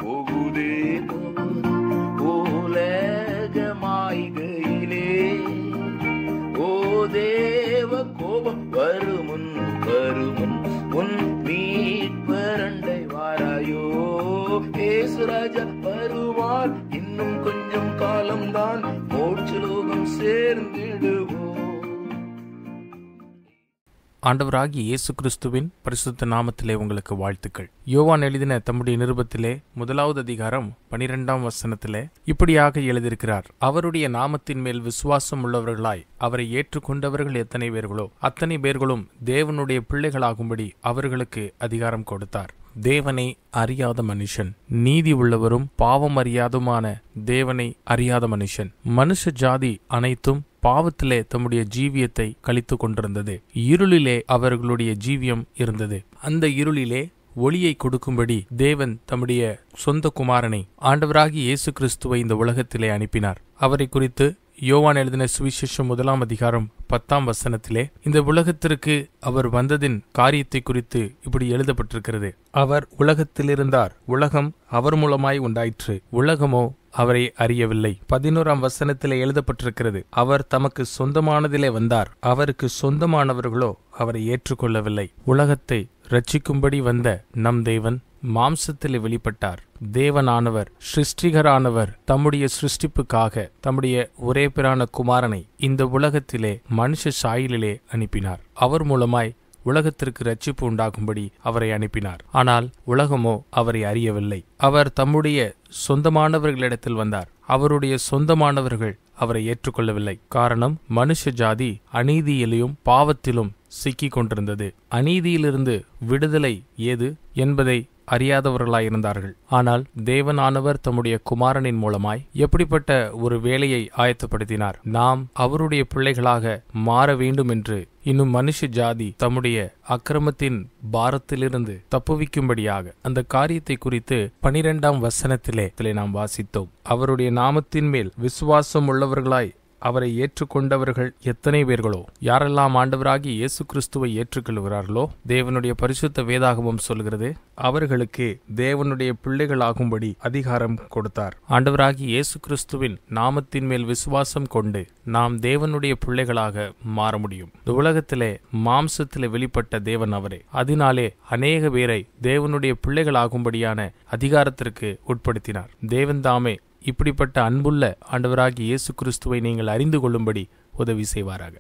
போகுதே உலக மாய்கையிலே. ஓ தேவ கோபம் வருமுன் வருமுன் உன் மீட்பரண்டை வாராயோ. ஏசுராஜா வருவார், இன்னும் கொஞ்சம் காலம்தான், மோட்சலோகம் சேர்ந்திடுவோம். ஆண்டவராகிய இயேசு கிறிஸ்துவின் பரிசுத்த நாமத்திலே உங்களுக்கு வாழ்த்துக்கள். யோவான் எழுதின தம்முடைய நிருபத்திலே 1வது அதிகாரம் 12ஆம் வசனத்திலே இப்படியாக எழுதியிருக்கிறார்: அவருடைய நாமத்தின் மேல் விசுவாசம் உள்ளவர்களாய் அவரை ஏற்றுக்கொண்டவர்கள் எத்தனை பேர்களோ அத்தனை பேர்களும் தேவனுடைய பிள்ளைகளாகும்படி அவர்களுக்கு அதிகாரம் கொடுத்தார். தேவனை அறியாத மனுஷன், நீதி உள்ளவரும் பாவம் அறியாதுமான தேவனை அறியாத மனுஷன். மனுஷ ஜாதி அனைத்தும் பாவத்திலே தம்முடைய ஜீவியத்தை கழித்து கொண்டிருந்தது. இருளிலே அவர்களுடைய ஜீவியம் இருந்தது. அந்த இருளிலே ஒளியை கொடுக்கும்படி தேவன் தம்முடைய சொந்த குமாரனை, ஆண்டவராகிய இயேசு கிறிஸ்துவை இந்த உலகத்திலே அனுப்பினார். அவரை குறித்து யோவான் எழுதின சுவிசேஷம் 1ஆம் அதிகாரம் 10ஆம் வசனத்திலே இந்த உலகத்திற்கு அவர் வந்ததின் காரியத்தை குறித்து இப்படி எழுதப்பட்டிருக்கிறது: அவர் உலகத்தில் இருந்தார், உலகம் அவர் மூலமாய் உண்டாயிற்று, உலகமோ அவரை அறியவில்லை. 11ஆம் வசனத்திலே எழுதப்பட்டிருக்கிறது: அவர் தமக்கு சொந்தமானதிலே வந்தார், அவருக்கு சொந்தமானவர்களோ அவரை ஏற்றுக்கொள்ளவில்லை. உலகத்தை இரட்சிக்கும்படி வந்த நம் தேவன் மாம்சத்திலே வெளிப்பட்டார். தேவனானவர், சிருஷ்டிகரானவர் தம்முடைய சிருஷ்டிப்புக்காக தம்முடைய ஒரே பேரான குமாரனை இந்த உலகத்திலே மனுஷ சாயலிலே அனுப்பினார். அவர் மூலமாய் உலகத்திற்கு இரட்சிப்பு உண்டாகும்படி அவரை அனுப்பினார். ஆனால் உலகமோ அவரை அறியவில்லை. அவர் தம்முடைய சொந்தமானவர்களிடத்தில் வந்தார், அவருடைய சொந்தமானவர்கள் அவரை ஏற்றுக்கொள்ளவில்லை. காரணம், மனுஷ ஜாதி அநீதியிலும் பாவத்திலும் சிக்கிக் கொண்டிருந்தது. அநீதியிலிருந்து விடுதலை ஏது என்பதை அறியாதவர்களாயிருந்தார்கள். ஆனால் தேவனானவர் தம்முடைய குமாரனின் மூலமாய் எப்படிப்பட்ட ஒரு வேலையை ஆயத்தப்படுத்தினார். நாம் அவருடைய பிள்ளைகளாக மாற வேண்டும் என்று இன்னும் மனுஷ ஜாதி தம்முடைய அக்கிரமத்தின் பாரத்திலிருந்து தப்புவிக்கும்படியாக அந்த காரியத்தை குறித்து 12ஆம் வசனத்திலே நாம் வாசித்தோம். அவருடைய நாமத்தின் மேல் விசுவாசம் உள்ளவர்களாய் அவரை ஏற்றுக்கொண்டவர்கள் எத்தனை பேர்களோ, யாரெல்லாம் ஆண்டவராகிய இயேசு கிறிஸ்துவை ஏற்றுக்கொள்கிறார்களோ, தேவனுடைய பரிசுத்த வேதாகமம் சொல்கிறது, அவர்களுக்கு தேவனுடைய பிள்ளைகளாகும்படி அதிகாரம் கொடுத்தார். ஆண்டவராகிய இயேசு கிறிஸ்துவின் நாமத்தின் மேல் விசுவாசம் கொண்டு நாம் தேவனுடைய பிள்ளைகளாக மாற முடியும். இந்த உலகத்திலே மாம்சத்திலே வெளிப்பட்ட தேவன் அவரே. அதனாலே அநேக பேரை தேவனுடைய பிள்ளைகளாகும்படியான அதிகாரத்திற்கு உட்படுத்தினார். தேவன் தாமே இப்படிப்பட்ட அன்புள்ள ஆண்டவராகிய இயேசு கிறிஸ்துவை நீங்கள் அறிந்து கொள்ளும்படி உதவி செய்வாராக.